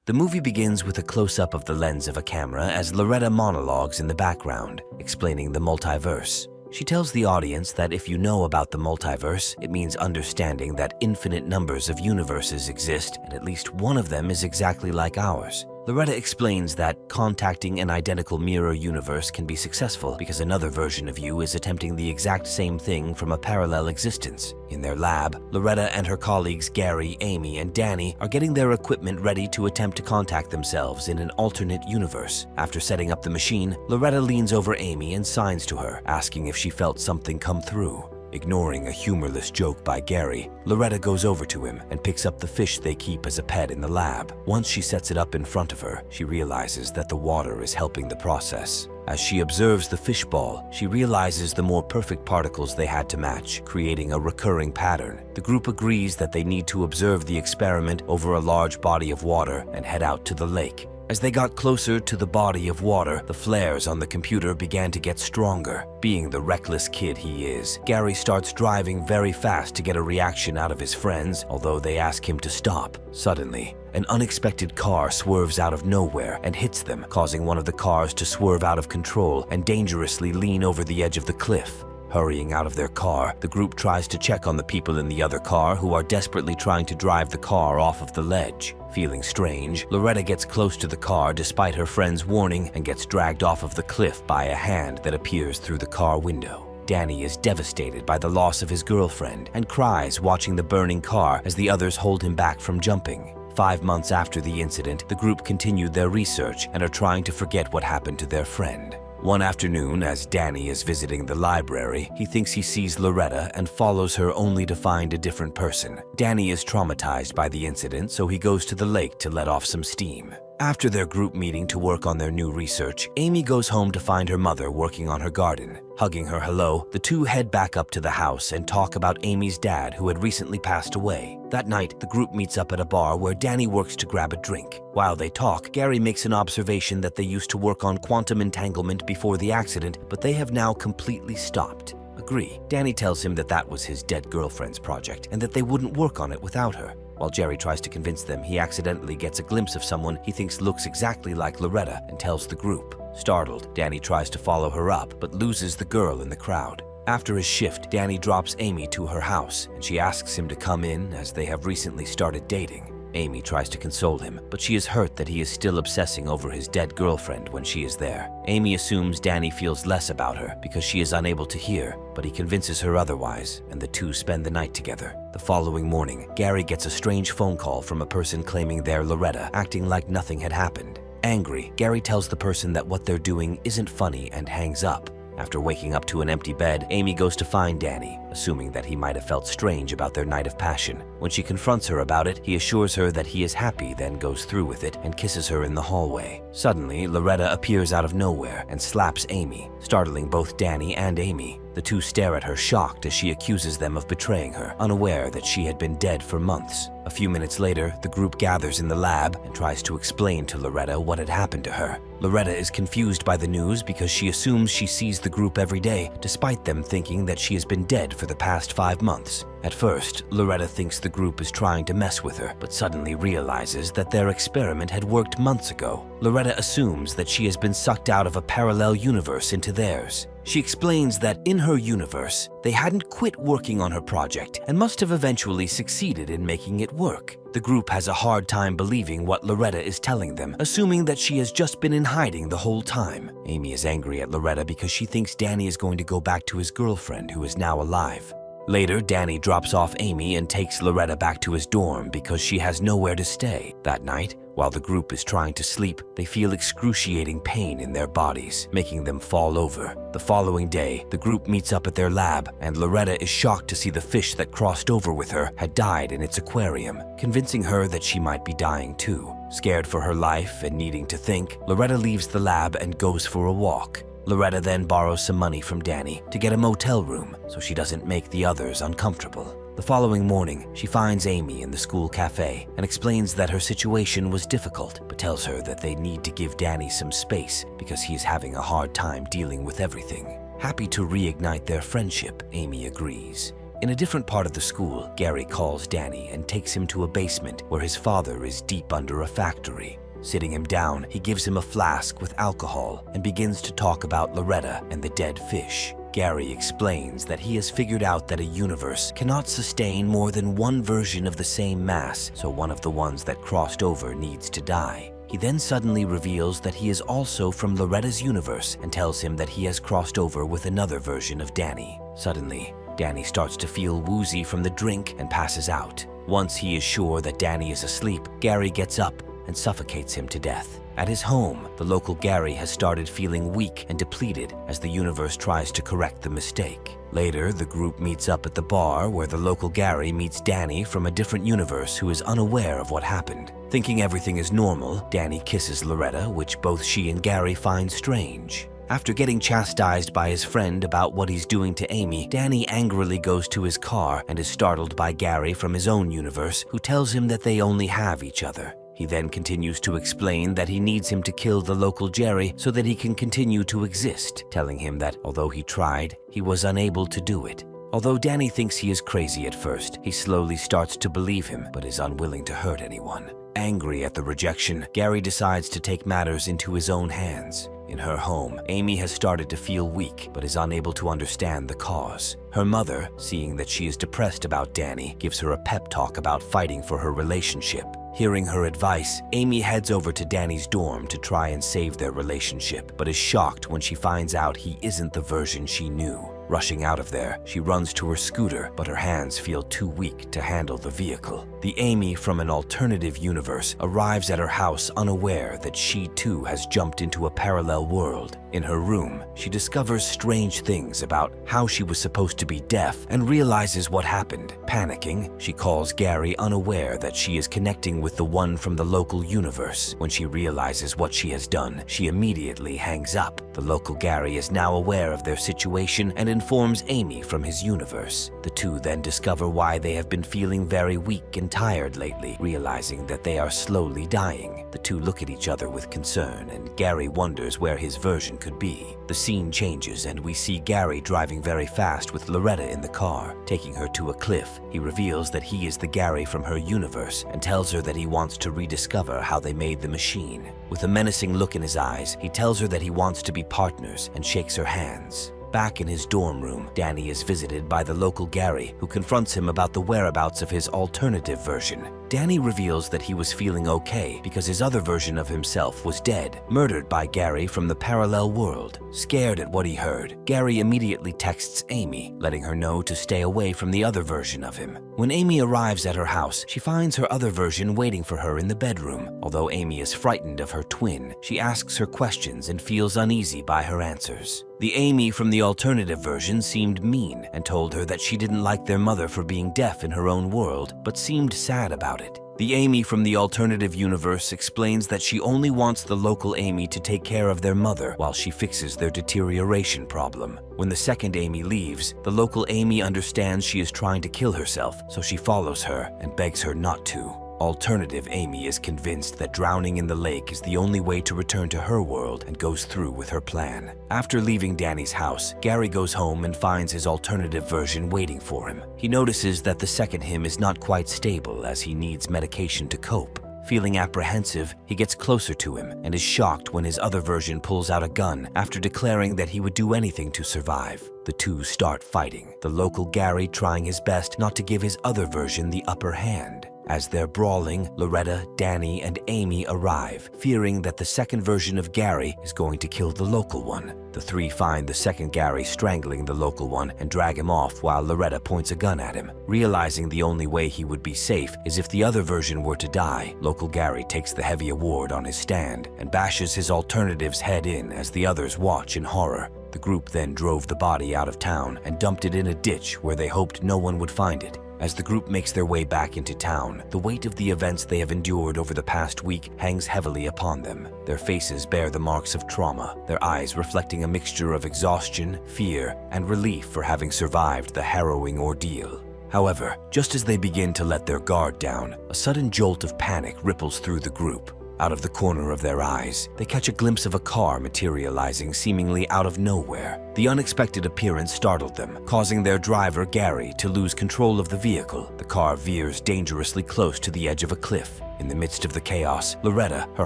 The movie begins with a close-up of the lens of a camera as Loretta monologues in the background, explaining the multiverse. She tells the audience that if you know about the multiverse, it means understanding that infinite numbers of universes exist and at least one of them is exactly like ours. Loretta explains that contacting an identical mirror universe can be successful because another version of you is attempting the exact same thing from a parallel existence. In their lab, Loretta and her colleagues Gary, Amy, and Danny are getting their equipment ready to attempt to contact themselves in an alternate universe. After setting up the machine, Loretta leans over Amy and signs to her, asking if she felt something come through. Ignoring a humorless joke by Gary, Loretta goes over to him and picks up the fish they keep as a pet in the lab. Once she sets it up in front of her, she realizes that the water is helping the process. As she observes the fish ball, she realizes the more perfect particles they had to match, creating a recurring pattern. The group agrees that they need to observe the experiment over a large body of water and head out to the lake. As they got closer to the body of water, the flares on the computer began to get stronger. Being the reckless kid he is, Gary starts driving very fast to get a reaction out of his friends, although they ask him to stop. Suddenly, an unexpected car swerves out of nowhere and hits them, causing one of the cars to swerve out of control and dangerously lean over the edge of the cliff. Hurrying out of their car, the group tries to check on the people in the other car who are desperately trying to drive the car off of the ledge. Feeling strange, Loretta gets close to the car despite her friend's warning and gets dragged off of the cliff by a hand that appears through the car window. Danny is devastated by the loss of his girlfriend and cries watching the burning car as the others hold him back from jumping. 5 months after the incident, the group continued their research and are trying to forget what happened to their friend. One afternoon, as Danny is visiting the library, he thinks he sees Loretta and follows her only to find a different person. Danny is traumatized by the incident, so he goes to the lake to let off some steam. After their group meeting to work on their new research, Amy goes home to find her mother working on her garden. Hugging her hello, the two head back up to the house and talk about Amy's dad who had recently passed away. That night, the group meets up at a bar where Danny works to grab a drink. While they talk, Gary makes an observation that they used to work on quantum entanglement before the accident, but they have now completely stopped. Agree. Danny tells him that that was his dead girlfriend's project and that they wouldn't work on it without her. While Jerry tries to convince them, he accidentally gets a glimpse of someone he thinks looks exactly like Loretta and tells the group. Startled, Danny tries to follow her up, but loses the girl in the crowd. After his shift, Danny drops Amy to her house, and she asks him to come in as they have recently started dating. Amy tries to console him, but she is hurt that he is still obsessing over his dead girlfriend when she is there. Amy assumes Danny feels less about her because she is unable to hear, but he convinces her otherwise, and the two spend the night together. The following morning, Gary gets a strange phone call from a person claiming they're Loretta, acting like nothing had happened. Angry, Gary tells the person that what they're doing isn't funny and hangs up. After waking up to an empty bed, Amy goes to find Danny, assuming that he might have felt strange about their night of passion. When she confronts her about it, he assures her that he is happy, then goes through with it and kisses her in the hallway. Suddenly, Loretta appears out of nowhere and slaps Amy, startling both Danny and Amy. The two stare at her shocked as she accuses them of betraying her, unaware that she had been dead for months. A few minutes later, the group gathers in the lab and tries to explain to Loretta what had happened to her. Loretta is confused by the news because she assumes she sees the group every day, despite them thinking that she has been dead for the past 5 months. At first, Loretta thinks the group is trying to mess with her, but suddenly realizes that their experiment had worked months ago. Loretta assumes that she has been sucked out of a parallel universe into theirs. She explains that in her universe, they hadn't quit working on her project and must have eventually succeeded in making it work. The group has a hard time believing what Loretta is telling them, assuming that she has just been in hiding the whole time. Amy is angry at Loretta because she thinks Danny is going to go back to his girlfriend who is now alive. Later, Danny drops off Amy and takes Loretta back to his dorm because she has nowhere to stay. That night, while the group is trying to sleep, they feel excruciating pain in their bodies, making them fall over. The following day, the group meets up at their lab, and Loretta is shocked to see the fish that crossed over with her had died in its aquarium, convincing her that she might be dying too. Scared for her life and needing to think, Loretta leaves the lab and goes for a walk. Loretta then borrows some money from Danny to get a motel room so she doesn't make the others uncomfortable. The following morning, she finds Amy in the school cafe and explains that her situation was difficult, but tells her that they need to give Danny some space because he is having a hard time dealing with everything. Happy to reignite their friendship, Amy agrees. In a different part of the school, Gary calls Danny and takes him to a basement where his father is deep under a factory. Sitting him down, he gives him a flask with alcohol and begins to talk about Loretta and the dead fish. Gary explains that he has figured out that a universe cannot sustain more than one version of the same mass, so one of the ones that crossed over needs to die. He then suddenly reveals that he is also from Loretta's universe and tells him that he has crossed over with another version of Danny. Suddenly, Danny starts to feel woozy from the drink and passes out. Once he is sure that Danny is asleep, Gary gets up and suffocates him to death. At his home, the local Gary has started feeling weak and depleted as the universe tries to correct the mistake. Later, the group meets up at the bar where the local Gary meets Danny from a different universe who is unaware of what happened. Thinking everything is normal, Danny kisses Loretta, which both she and Gary find strange. After getting chastised by his friend about what he's doing to Amy, Danny angrily goes to his car and is startled by Gary from his own universe, who tells him that they only have each other. He then continues to explain that he needs him to kill the local Jerry so that he can continue to exist, telling him that although he tried, he was unable to do it. Although Danny thinks he is crazy at first, he slowly starts to believe him, but is unwilling to hurt anyone. Angry at the rejection, Gary decides to take matters into his own hands. In her home, Amy has started to feel weak, but is unable to understand the cause. Her mother, seeing that she is depressed about Danny, gives her a pep talk about fighting for her relationship. Hearing her advice, Amy heads over to Danny's dorm to try and save their relationship, but is shocked when she finds out he isn't the version she knew. Rushing out of there, she runs to her scooter, but her hands feel too weak to handle the vehicle. The Amy from an alternative universe arrives at her house unaware that she too has jumped into a parallel world. In her room, she discovers strange things about how she was supposed to be deaf and realizes what happened. Panicking, she calls Gary unaware that she is connecting with the one from the local universe. When she realizes what she has done, she immediately hangs up. The local Gary is now aware of their situation and informs Amy from his universe. The two then discover why they have been feeling very weak and tired lately, realizing that they are slowly dying. The two look at each other with concern, and Gary wonders where his version could be. The scene changes, and we see Gary driving very fast with Loretta in the car. Taking her to a cliff, he reveals that he is the Gary from her universe and tells her that he wants to rediscover how they made the machine. With a menacing look in his eyes, he tells her that he wants to be partners and shakes her hands. Back in his dorm room, Danny is visited by the local Gary, who confronts him about the whereabouts of his alternative version. Danny reveals that he was feeling okay because his other version of himself was dead, murdered by Gary from the parallel world. Scared at what he heard, Gary immediately texts Amy, letting her know to stay away from the other version of him. When Amy arrives at her house, she finds her other version waiting for her in the bedroom. Although Amy is frightened of her twin, she asks her questions and feels uneasy by her answers. The Amy from the alternative version seemed mean and told her that she didn't like their mother for being deaf in her own world, but seemed sad about it. The Amy from the alternative universe explains that she only wants the local Amy to take care of their mother while she fixes their deterioration problem. When the second Amy leaves, the local Amy understands she is trying to kill herself, so she follows her and begs her not to. Alternative Amy is convinced that drowning in the lake is the only way to return to her world and goes through with her plan. After leaving Danny's house, Gary goes home and finds his alternative version waiting for him. He notices that the second him is not quite stable as he needs medication to cope. Feeling apprehensive, he gets closer to him and is shocked when his other version pulls out a gun after declaring that he would do anything to survive. The two start fighting, the local Gary trying his best not to give his other version the upper hand. As they're brawling, Loretta, Danny, and Amy arrive, fearing that the second version of Gary is going to kill the local one. The three find the second Gary strangling the local one and drag him off while Loretta points a gun at him. Realizing the only way he would be safe is if the other version were to die, local Gary takes the heavy award on his stand and bashes his alternative's head in as the others watch in horror. The group then drove the body out of town and dumped it in a ditch where they hoped no one would find it. As the group makes their way back into town, the weight of the events they have endured over the past week hangs heavily upon them. Their faces bear the marks of trauma, their eyes reflecting a mixture of exhaustion, fear, and relief for having survived the harrowing ordeal. However, just as they begin to let their guard down, a sudden jolt of panic ripples through the group. Out of the corner of their eyes, they catch a glimpse of a car materializing seemingly out of nowhere. The unexpected appearance startled them, causing their driver, Gary, to lose control of the vehicle. The car veers dangerously close to the edge of a cliff. In the midst of the chaos, Loretta, her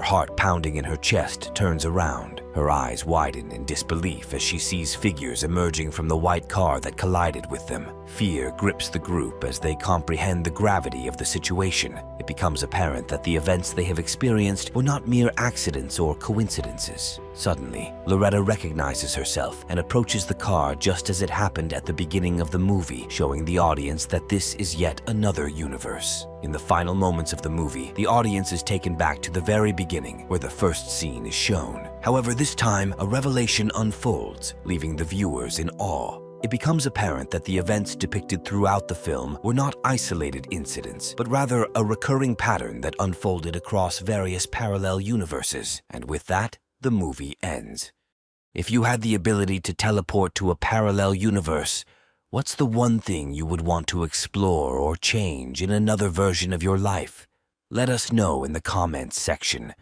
heart pounding in her chest, turns around. Her eyes widen in disbelief as she sees figures emerging from the white car that collided with them. Fear grips the group as they comprehend the gravity of the situation. It becomes apparent that the events they have experienced were not mere accidents or coincidences. Suddenly, Loretta recognizes herself and approaches the car just as it happened at the beginning of the movie, showing the audience that this is yet another universe. In the final moments of the movie, the audience is taken back to the very beginning, where the first scene is shown. However, this time, a revelation unfolds, leaving the viewers in awe. It becomes apparent that the events depicted throughout the film were not isolated incidents, but rather a recurring pattern that unfolded across various parallel universes. And with that, the movie ends. If you had the ability to teleport to a parallel universe, what's the one thing you would want to explore or change in another version of your life? Let us know in the comments section.